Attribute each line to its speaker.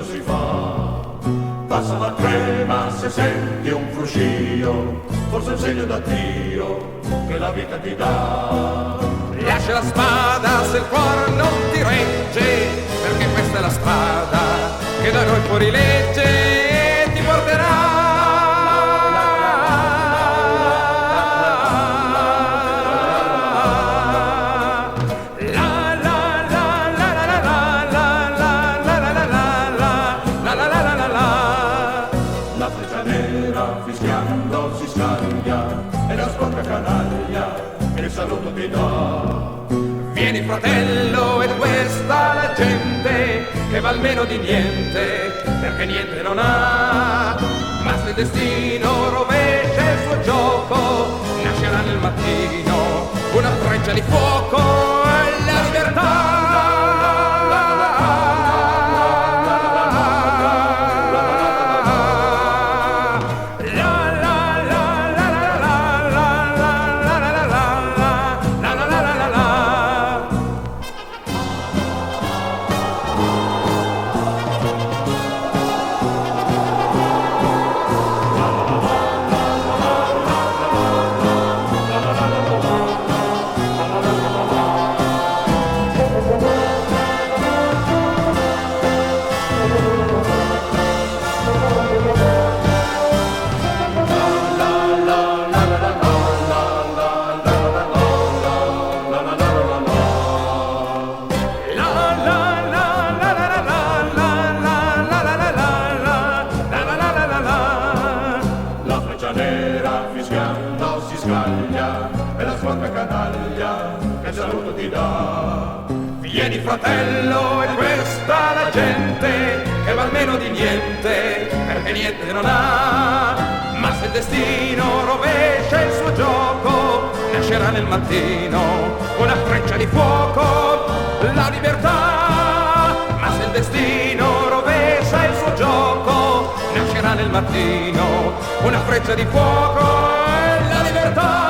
Speaker 1: si fa. Passa la crema se senti un fruscio, forse è un segno d'addio che la vita ti dà.
Speaker 2: Lascia la spada se il cuore non ti regge, perché questa è la strada che da noi fuori legge ti porterà.
Speaker 1: La freccia nera fischiando si scaglia e la sporca canaglia che il saluto ti dà.
Speaker 2: Vieni fratello, ed questa la gente che va almeno di niente, perché niente non ha. Ma se il destino rovescia il suo gioco, nascerà nel mattino una freccia di fuoco e la libertà.
Speaker 1: Fischiando si scaglia e la sporca canaglia che il saluto ti dà.
Speaker 2: Vieni fratello, e questa la gente che va almeno di niente, perché niente non ha. Ma se il destino rovescia il suo gioco, nascerà nel mattino una freccia di fuoco, la libertà. Ma se il destino rovescia il suo gioco, nascerà nel mattino una freccia di fuoco e la libertà.